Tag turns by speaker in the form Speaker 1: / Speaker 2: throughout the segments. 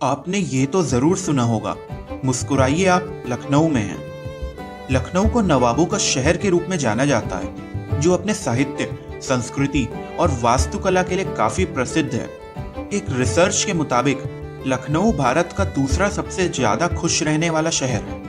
Speaker 1: आपने ये तो जरूर सुना होगा, मुस्कुराइए आप लखनऊ में हैं। लखनऊ को नवाबों का शहर के रूप में जाना जाता है, जो अपने साहित्य, संस्कृति और वास्तुकला के लिए काफी प्रसिद्ध है। एक रिसर्च के मुताबिक लखनऊ भारत का दूसरा सबसे ज्यादा खुश रहने वाला शहर है।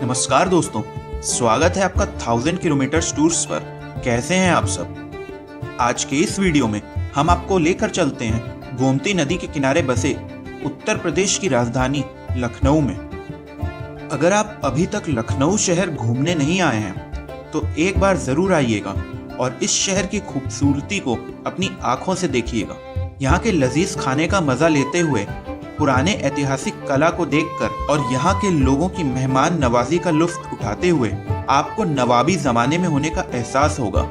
Speaker 1: नमस्कार दोस्तों, स्वागत है आपका 1000 किलोमीटर टूर्स पर। कैसे हैं आप सब? आज के इस वीडियो में हम आपको लेकर चलते हैं गोमती नदी के किनारे बसे उत्तर प्रदेश की राजधानी लखनऊ में। अगर आप अभी तक लखनऊ शहर घूमने नहीं आए हैं तो एक बार जरूर आइएगा और इस शहर की खूबसूरती को अपनी आंखों से देखिएगा। यहाँ के लजीज खाने का मजा लेते हुए, पुराने ऐतिहासिक कला को देखकर और यहाँ के लोगों की मेहमान नवाजी का लुत्फ उठाते हुए आपको नवाबी जमाने में होने का एहसास होगा।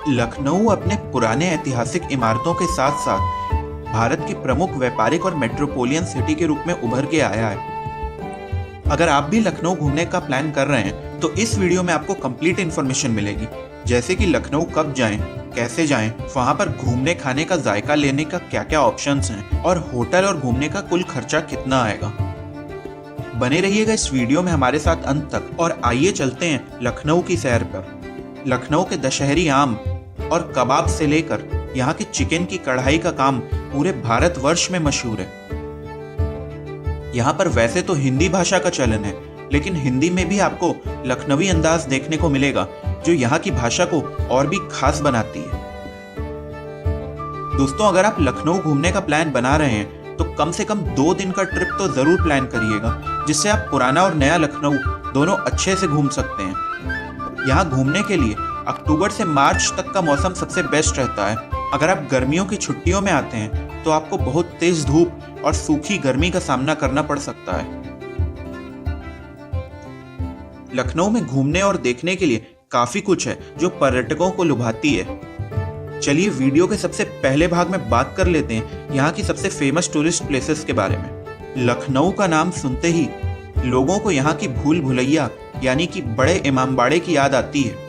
Speaker 1: लखनऊ अपने पुराने ऐतिहासिक इमारतों के साथ साथ भारत की प्रमुख व्यापारिक और मेट्रोपोलियन सिटी के रूप में उभर के आया है। अगर आप भी लखनऊ घूमने का प्लान कर रहे हैं तो इस वीडियो में आपको कंप्लीट इन्फॉर्मेशन मिलेगी, जैसे कि लखनऊ कब जाएं, कैसे जाएं, वहां पर घूमने खाने का जायका लेने का क्या क्या ऑप्शंस हैं और होटल और घूमने का कुल खर्चा कितना आएगा। बने रहिएगा इस वीडियो में हमारे साथ अंत तक और आइए चलते हैं लखनऊ की सैर पर। लखनऊ के दशहरी आम और कबाब से लेकर यहाँ की चिकन की कढ़ाई का काम पूरे भारतवर्ष में मशहूर है। यहाँ पर वैसे तो हिंदी भाषा का चलन है, लेकिन हिंदी में भी आपको लखनवी अंदाज देखने को मिलेगा, जो यहाँ की भाषा को और भी खास बनाती है। दोस्तों, अगर आप लखनऊ घूमने का प्लान बना रहे हैं तो कम से कम 2 दिन का ट्रिप तो जरूर प्लान करिएगा, जिससे आप पुराना और नया लखनऊ दोनों अच्छे से घूम सकते हैं। यहाँ घूमने के लिए अक्टूबर से मार्च तक का मौसम सबसे बेस्ट रहता है। अगर आप गर्मियों की छुट्टियों में आते हैं तो आपको बहुत तेज धूप और सूखी गर्मी का सामना करना पड़ सकता है। लखनऊ में घूमने और देखने के लिए काफी कुछ है जो पर्यटकों को लुभाती है। चलिए वीडियो के सबसे पहले भाग में बात कर लेते हैं यहाँ की सबसे फेमस टूरिस्ट प्लेसेस के बारे में। लखनऊ का नाम सुनते ही लोगों को यहाँ की भूल भुलैया यानी कि बड़े इमामबाड़े की याद आती है।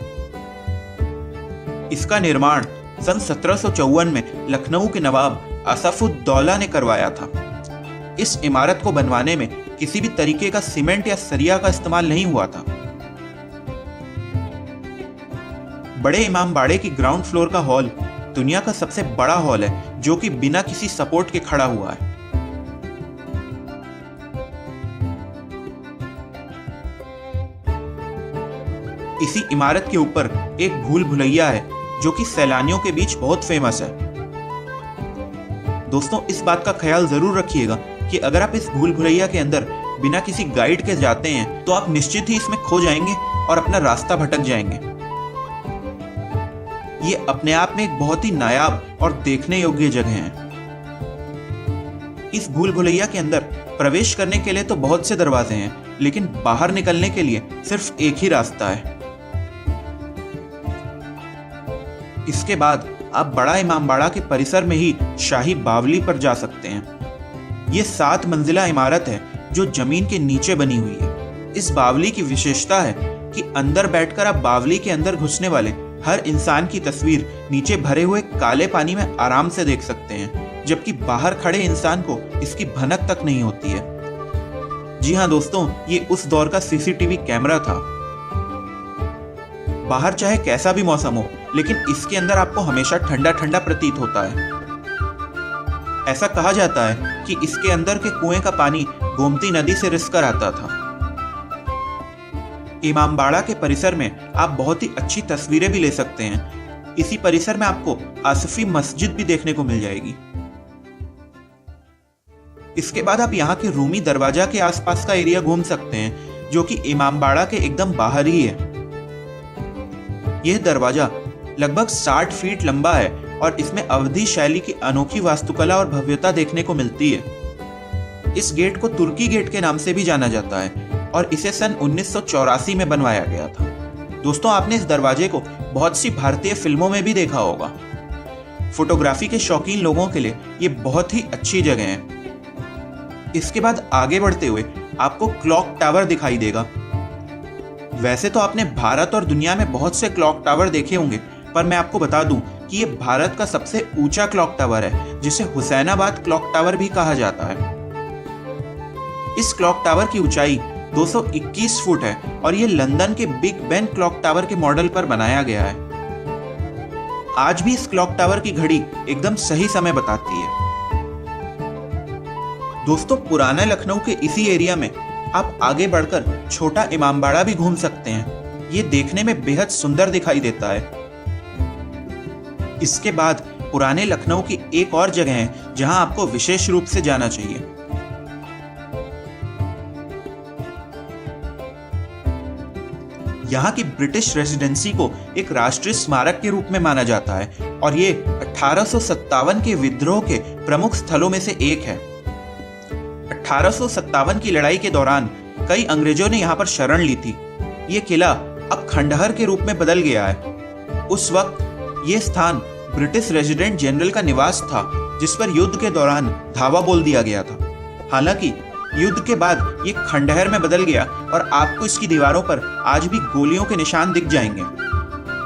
Speaker 1: इसका निर्माण सन 1754 में लखनऊ के नवाब असफुद्दौला ने करवाया था। इस इमारत को बनवाने में किसी भी तरीके का सीमेंट या सरिया का इस्तेमाल नहीं हुआ था। बड़े इमामबाड़े की ग्राउंड फ्लोर का हॉल दुनिया का सबसे बड़ा हॉल है, जो कि बिना किसी सपोर्ट के खड़ा हुआ है। इसी इमारत के ऊपर एक भूल भुलैया है जो कि सैलानियों के बीच बहुत फेमस है। दोस्तों, इस बात का ख्याल जरूर रखिएगा कि अगर आप इस भूल भुलैया के अंदर बिना किसी गाइड के जाते हैं तो आप निश्चित ही इसमें खो जाएंगे और अपना रास्ता भटक जाएंगे। ये अपने आप में एक बहुत ही नायाब और देखने योग्य जगह है। इस भूल भुलैया के अंदर प्रवेश करने के लिए तो बहुत से दरवाजे हैं, लेकिन बाहर निकलने के लिए सिर्फ एक ही रास्ता है। इसके बाद आप बड़ा इमामबाड़ा के परिसर में ही शाही बावली पर जा सकते हैं। ये 7 मंजिला इमारत है जो जमीन के नीचे बनी हुई है। इस बावली की विशेषता है कि अंदर बैठकर आप बावली के अंदर घुसने वाले हर इंसान की तस्वीर नीचे भरे हुए काले पानी में आराम से देख सकते हैं, जबकि बाहर खड़े इंसान को इसकी भनक तक नहीं होती है। जी हाँ दोस्तों, ये उस दौर का सीसीटीवी कैमरा था। बाहर चाहे कैसा भी मौसम हो, लेकिन इसके अंदर आपको हमेशा ठंडा ठंडा प्रतीत होता है। ऐसा कहा जाता है कि इसके अंदर के कुएं का पानी गोमती नदी से रिसकर आता था। इमामबाड़ा के परिसर में आप बहुत ही अच्छी तस्वीरें भी ले सकते हैं। इसी परिसर में आपको आसिफी मस्जिद भी देखने को मिल जाएगी। इसके बाद आप यहाँ के रूमी दरवाजा के आसपास का एरिया घूम सकते हैं, जो कि इमामबाड़ा के एकदम बाहर ही है। यह दरवाजा लगभग 60 फीट लंबा है और इसमें अवधी शैली की अनोखी वास्तुकला और भव्यता देखने को मिलती है। इस गेट को तुर्की गेट के नाम से भी जाना जाता है और इसे सन 1984 में बनवाया गया था। दोस्तों, आपने इस दरवाजे को बहुत सी भारतीय फिल्मों में भी देखा होगा। फोटोग्राफी के शौकीन लोगों के लिए ये बहुत ही अच्छी जगह है। इसके बाद आगे बढ़ते हुए आपको क्लॉक टावर दिखाई देगा। वैसे तो आपने भारत और दुनिया में बहुत से क्लॉक टावर देखे होंगे, पर मैं आपको बता दूं कि ये भारत का सबसे ऊंचा क्लॉक टावर है, जिसे हुसैनाबाद क्लॉक टावर भी कहा जाता है। इस क्लॉक टावर की ऊंचाई 221 फुट है और ये लंदन के बिग बेन क्लॉक टावर के मॉडल पर बनाया गया है। आज भी इस क्लॉक टावर की घड़ी एकदम सही समय बताती है। दोस्तों, पुराना लखनऊ के इसी एरिया में आप आगे बढ़कर छोटा इमामबाड़ा भी घूम सकते हैं। ये देखने में बेहद सुंदर दिखाई देता है। इसके बाद पुराने लखनऊ की एक और जगह है जहां आपको विशेष रूप से जाना चाहिए। यहाँ की ब्रिटिश रेजिडेंसी को एक राष्ट्रीय स्मारक के रूप में माना जाता है और ये 1857 के विद्रोह के प्रमुख स्थलों में से एक है। 1857 की लड़ाई के दौरान कई अंग्रेजों ने यहाँ पर शरण ली थी। ये किला अब खंडहर के रूप में बदल गया है। उस वक्त ये स्थान ब्रिटिश रेजिडेंट जनरल का निवास था, जिस पर युद्ध के दौरान धावा बोल दिया गया था। हालांकि युद्ध के बाद ये खंडहर में बदल गया और आपको इसकी दीवारों पर आज भी गोलियों के निशान दिख जाएंगे।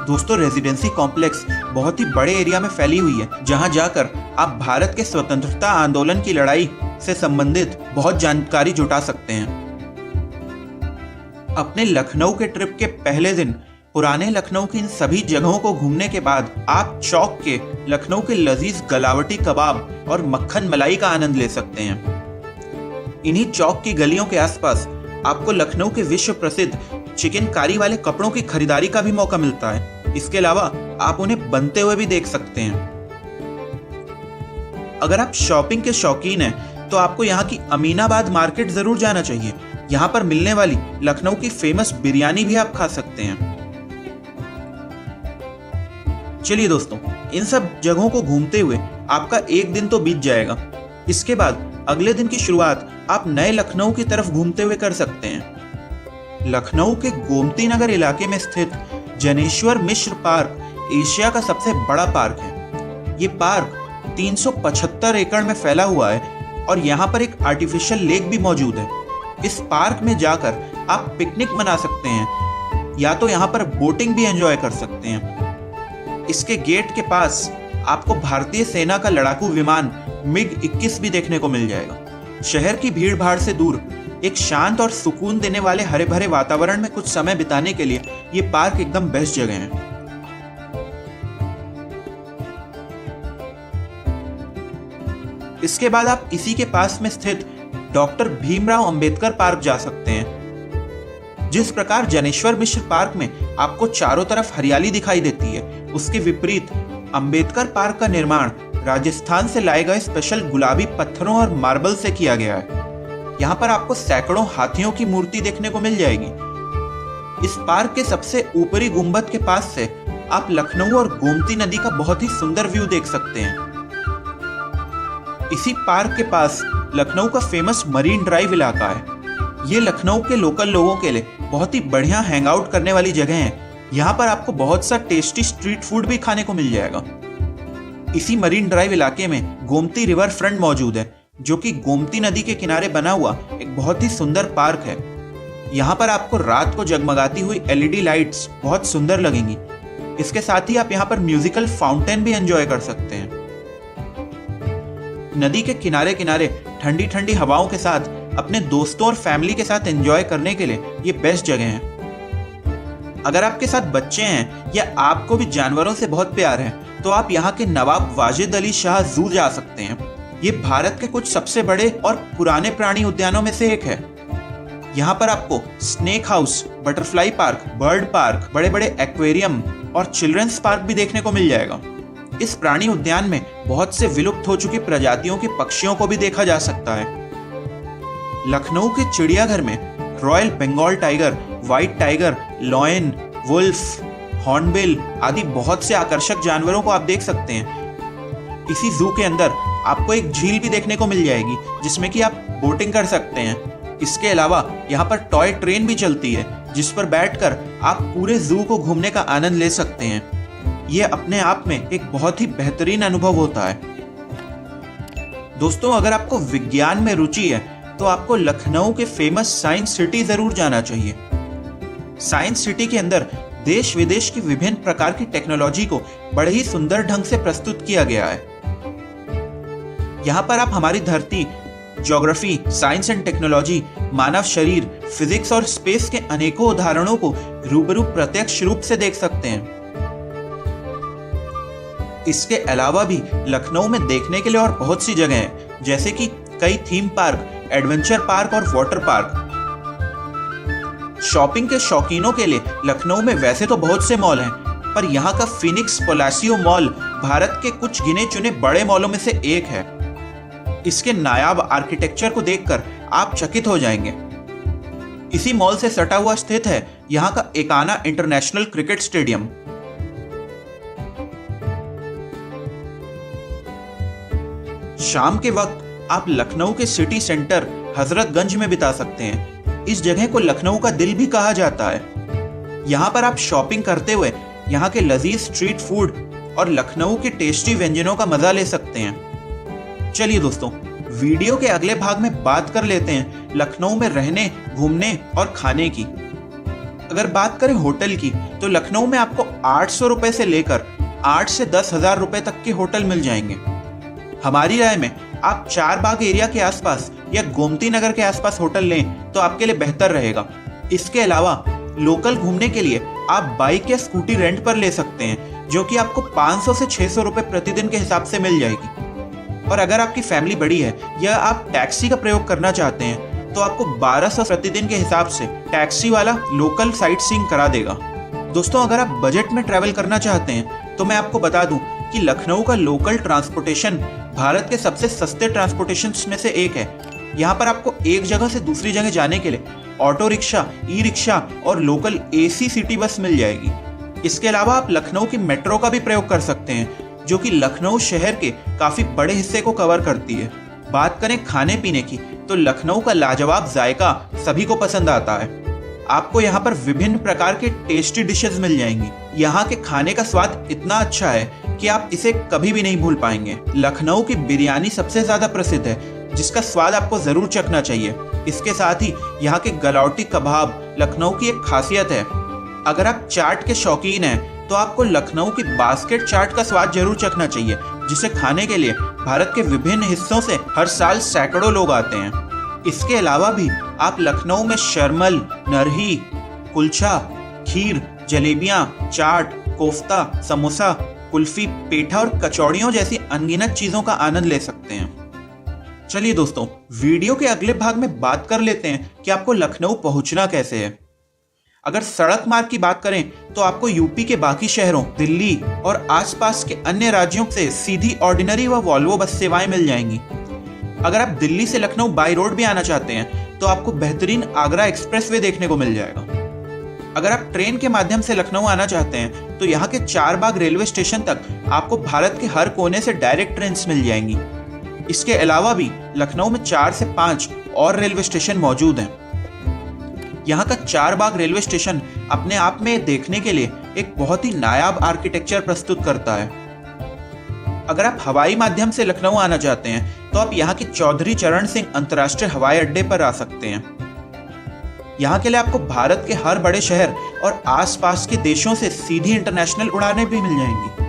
Speaker 1: दोस्तों, रेजिडेंसी कॉम्प्लेक्स बहुत ही बड़े एरिया में फैली हुई है, जहां जाकर आप भारत के स्वतंत्रता आंदोलन की लड़ाई से संबंधित बहुत जानकारी जुटा सकते हैं। अपने लखनऊ के ट्रिप के पहले दिन पुराने लखनऊ की इन सभी जगहों को घूमने के बाद आप चौक के लखनऊ के लजीज गलावटी कबाब और मक्खन मलाई का आनंद ले सकते हैं। इन्हीं चौक की गलियों के आसपास आपको लखनऊ के विश्व प्रसिद्ध चिकनकारी वाले कपड़ों की खरीदारी का भी मौका मिलता है। इसके अलावा आप उन्हें बनते हुए भी देख सकते हैं। अगर आप शॉपिंग के शौकीन हैं तो आपको यहाँ की अमीनाबाद मार्केट जरूर जाना चाहिए। यहाँ पर मिलने वाली लखनऊ की फेमस बिरयानी भी आप खा सकते हैं। चलिए दोस्तों, इन सब जगहों को घूमते हुए आपका एक दिन तो बीत जाएगा। इसके बाद अगले दिन की शुरुआत आप नए लखनऊ की तरफ घूमते हुए कर सकते हैं। लखनऊ के गोमती नगर इलाके में स्थित जनेश्वर मिश्र पार्क एशिया का सबसे बड़ा पार्क है। ये पार्क 375 एकड़ में फैला हुआ है और यहाँ पर एक आर्टिफिशियल लेक भी मौजूद है। इस पार्क में जाकर आप पिकनिक मना सकते हैं या तो यहाँ पर बोटिंग भी एंजॉय कर सकते हैं। इसके गेट के पास आपको भारतीय सेना का लड़ाकू विमान MiG-21 भी देखने को मिल जाएगा। शहर की भीड़ भाड़ से दूर एक शांत और सुकून देने वाले हरे भरे वातावरण में कुछ समय बिताने के लिए ये पार्क एकदम बेस्ट जगह है। इसके बाद आप इसी के पास में स्थित डॉक्टर भीमराव अंबेडकर पार्क जा सकते हैं। जिस प्रकार जनेश्वर मिश्र पार्क में आपको चारों तरफ हरियाली दिखाई देती है, उसके विपरीत अंबेडकर पार्क का निर्माण राजस्थान से लाए गए स्पेशल गुलाबी पत्थरों और मार्बल से किया गया है। यहाँ पर आपको सैकड़ों हाथियों की मूर्ति देखने को मिल जाएगी। इस पार्क के सबसे ऊपरी गुंबद के पास से आप लखनऊ और गोमती नदी का बहुत ही सुंदर व्यू देख सकते हैं। इसी पार्क के पास लखनऊ का फेमस मरीन ड्राइव इलाका है। ये लखनऊ के लोकल लोगों के लिए बहुत ही बढ़िया हैंग आउट करने वाली जगह है। यहाँ पर आपको बहुत सा टेस्टी स्ट्रीट फूड भी खाने को मिल जाएगा। इसी मरीन ड्राइव इलाके में गोमती रिवर फ्रंट मौजूद है, जो कि गोमती नदी के किनारे बना हुआ एक बहुत ही सुंदर पार्क है। यहाँ पर आपको रात को जगमगाती हुई LED लाइट्स बहुत सुंदर लगेंगी। इसके साथ ही आप यहाँ पर म्यूजिकल फाउंटेन भी एंजॉय कर सकते हैं। नदी के किनारे किनारे ठंडी ठंडी हवाओं के साथ अपने दोस्तों और फैमिली के साथ एंजॉय करने के लिए ये बेस्ट जगह है। अगर आपके साथ बच्चे हैं या आपको भी जानवरों से बहुत प्यार है तो आप यहाँ के नवाब वाजिद अली शाह जू जा सकते हैं। ये भारत के कुछ सबसे बड़े और पुराने प्राणी उद्यानों में से एक है। यहाँ पर आपको snake house, butterfly park, bird park, बड़े बड़े एक्वेरियम और चिल्ड्रंस पार्क भी देखने को मिल जाएगा। इस प्राणी उद्यान में बहुत से विलुप्त हो चुकी प्रजातियों के पक्षियों को भी देखा जा सकता है। लखनऊ के चिड़ियाघर में royal Bengal tiger, white tiger, lion, wolf, hornbill आदि बहुत से आकर्षक जानवरों को आप देख सकते हैं। इसी जू के अंदर आपको एक झील भी देखने को मिल जाएगी जिसमें कि आप बोटिंग कर सकते हैं। इसके अलावा यहाँ पर टॉय ट्रेन भी चलती है जिस पर बैठकर आप पूरे जू को घूमने का आनंद ले सकते हैं। ये अपने आप में एक बहुत ही बेहतरीन अनुभव होता है। दोस्तों, अगर आपको विज्ञान में रुचि है तो आपको लखनऊ के फेमस साइंस सिटी जरूर जाना चाहिए। साइंस सिटी के अंदर देश विदेश की विभिन्न प्रकार की टेक्नोलॉजी को बड़े ही सुंदर ढंग से प्रस्तुत किया गया है। यहाँ पर आप हमारी धरती, ज्योग्राफी, साइंस एंड टेक्नोलॉजी, मानव शरीर, फिजिक्स और स्पेस के अनेकों उदाहरणों को रूबरू प्रत्यक्ष रूप से देख सकते हैं। इसके अलावा भी लखनऊ में देखने के लिए और बहुत सी जगह हैं, जैसे कि कई थीम पार्क, एडवेंचर पार्क और वाटर पार्क। शॉपिंग के शौकीनों के लिए लखनऊ में वैसे तो बहुत से मॉल हैं, पर यहाँ का फिनिक्स पलासियो मॉल भारत के कुछ गिने चुने बड़े मॉलों में से एक है। इसके नायाब आर्किटेक्चर को देखकर आप चकित हो जाएंगे। इसी मॉल से सटा हुआ स्थित है यहाँ का एकाना इंटरनेशनल क्रिकेट स्टेडियम। शाम के वक्त आप लखनऊ के सिटी सेंटर हजरतगंज में बिता सकते हैं। इस जगह को लखनऊ का दिल भी कहा जाता है। यहाँ पर आप शॉपिंग करते हुए यहाँ के लजीज स्ट्रीट फूड और लखनऊ के टेस्टी व्यंजनों का मजा ले सकते हैं। चलिए दोस्तों, वीडियो के अगले भाग में बात कर लेते हैं लखनऊ में रहने, घूमने और खाने की। अगर बात करें होटल की, तो लखनऊ में आपको 800 रुपए से लेकर 8 से 10,000 रुपए तक के होटल मिल जाएंगे। हमारी राय में आप चार बाग एरिया के आसपास या गोमती नगर के आसपास होटल लें तो आपके लिए बेहतर रहेगा। इसके अलावा लोकल घूमने के लिए आप बाइक या स्कूटी रेंट पर ले सकते हैं, जो कि आपको 500 से 600 रुपए प्रतिदिन के हिसाब से मिल जाएगी। और अगर आपकी फैमिली बड़ी है या आप टैक्सी का प्रयोग करना चाहते हैं तो आपको 1200 प्रतिदिन के हिसाब से टैक्सी वाला लोकल साइट सीइंग करा देगा। दोस्तों, अगर आप बजट में ट्रैवल करना चाहते हैं तो मैं आपको बता दूं कि लखनऊ का लोकल ट्रांसपोर्टेशन भारत के सबसे सस्ते ट्रांसपोर्टेशन में से एक है। यहाँ पर आपको एक जगह से दूसरी जगह जाने के लिए ऑटो रिक्शा, ई रिक्शा और लोकल एसी सिटी बस मिल जाएगी। इसके अलावा आप लखनऊ की मेट्रो का भी प्रयोग कर सकते हैं, जो कि लखनऊ शहर के काफी बड़े हिस्से को कवर करती है। बात करें खाने पीने की, तो लखनऊ का लाजवाब जायका सभी को पसंद आता है। आपको यहाँ पर विभिन्न प्रकार के टेस्टी डिशेज मिल जाएंगी। यहाँ के खाने का स्वाद इतना अच्छा है कि आप इसे कभी भी नहीं भूल पाएंगे। लखनऊ की बिरयानी सबसे ज्यादा प्रसिद्ध है, जिसका स्वाद आपको जरूर चखना चाहिए। इसके साथ ही यहाँ के गलौटी कबाब लखनऊ की एक खासियत है। अगर आप चाट के शौकीन हैं तो आपको लखनऊ की बास्केट चाट का स्वाद जरूर चखना चाहिए, जिसे खाने के लिए भारत के विभिन्न हिस्सों से हर साल सैकड़ों लोग आते हैं। इसके अलावा भी आप लखनऊ में शर्मल, नरही, कुलचा, खीर, जलेबियां, चाट, कोफ्ता, समोसा, कुल्फी, पेठा और कचौड़ियों जैसी अनगिनत चीजों का आनंद ले सकते हैं। चलिए दोस्तों, वीडियो के अगले भाग में बात कर लेते हैं कि आपको लखनऊ पहुंचना कैसे है। अगर सड़क मार्ग की बात करें तो आपको यूपी के बाकी शहरों, दिल्ली और आसपास के अन्य राज्यों से सीधी ऑर्डिनरी व वॉल्वो बस सेवाएं मिल जाएंगी। अगर आप दिल्ली से लखनऊ बाई रोड भी आना चाहते हैं तो आपको बेहतरीन आगरा एक्सप्रेसवे देखने को मिल जाएगा। अगर आप ट्रेन के माध्यम से लखनऊ आना चाहते हैं तो यहाँ के चारबाग रेलवे स्टेशन तक आपको भारत के हर कोने से डायरेक्ट ट्रेन मिल जाएंगी। इसके अलावा भी लखनऊ में 4 से 5 और रेलवे स्टेशन मौजूद हैं। यहाँ का चारबाग रेलवे स्टेशन अपने आप में देखने के लिए एक बहुत ही नायाब आर्किटेक्चर प्रस्तुत करता है। अगर आप हवाई माध्यम से लखनऊ आना चाहते हैं तो आप यहाँ के चौधरी चरण सिंह अंतर्राष्ट्रीय हवाई अड्डे पर आ सकते हैं। यहाँ के लिए आपको भारत के हर बड़े शहर और आसपास के देशों से सीधी इंटरनेशनल उड़ानें भी मिल जाएंगी।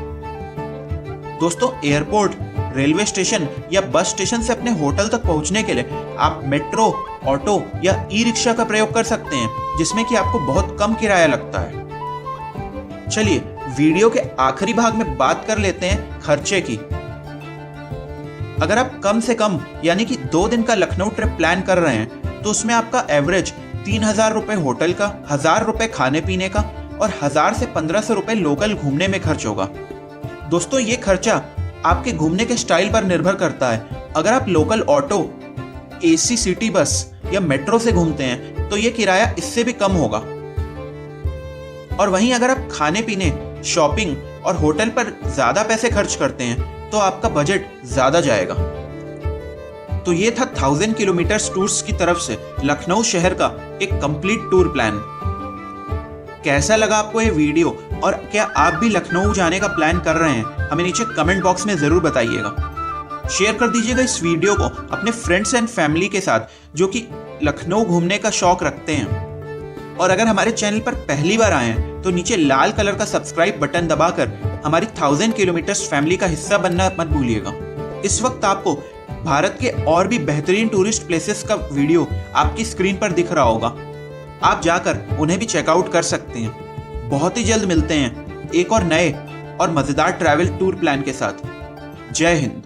Speaker 1: दोस्तों, एयरपोर्ट, रेलवे स्टेशन या बस स्टेशन से अपने होटल तक पहुंचने के लिए आप मेट्रो, ऑटो या ई रिक्शा का प्रयोग कर सकते हैं, जिसमें कि आपको बहुत कम किराया लगता है। चलिए वीडियो के आखिरी भाग में बात कर लेते हैं खर्चे की। अगर आप कम से कम यानी कि 2 दिन का लखनऊ ट्रिप प्लान कर रहे हैं तो उसमें आपका एवरेज 3,000 रुपए होटल का, 1,000 रुपए खाने पीने का और 1,000 से 1,500 रुपए लोकल घूमने में खर्च होगा। दोस्तों, ये खर्चा आपके घूमने के स्टाइल पर निर्भर करता है। अगर आप local auto, AC city bus या मेट्रो से घूमते हैं तो ये किराया इससे भी कम होगा। और वहीं अगर आप खाने पीने, शॉपिंग और होटल पर ज्यादा पैसे खर्च करते हैं तो आपका बजट ज्यादा जाएगा। तो ये था 1000 किलोमीटर टूर्स की तरफ से लखनऊ शहर का एक कंप्लीट टूर प्लान। कैसा लगा आपको ये वीडियो और क्या आप भी लखनऊ जाने का प्लान कर रहे हैं? हमें नीचे कमेंट बॉक्स में जरूर बताइएगा। शेयर कर दीजिएगा इस वीडियो को अपने फ्रेंड्स एंड फैमिली के साथ जो कि लखनऊ घूमने का शौक रखते हैं। और अगर हमारे चैनल पर पहली बार आए हैं तो नीचे लाल कलर का सब्सक्राइब बटन दबाकर हमारी 1000 किलोमीटर्स फैमिली का हिस्सा बनना मत भूलिएगा। इस वक्त आपको भारत के और भी बेहतरीन टूरिस्ट प्लेसेस का वीडियो आपकी स्क्रीन पर दिख रहा होगा, आप जाकर उन्हें भी चेकआउट कर सकते हैं। बहुत ही जल्द मिलते हैं एक और नए और मजेदार ट्रैवल टूर प्लान के साथ। जय हिंद।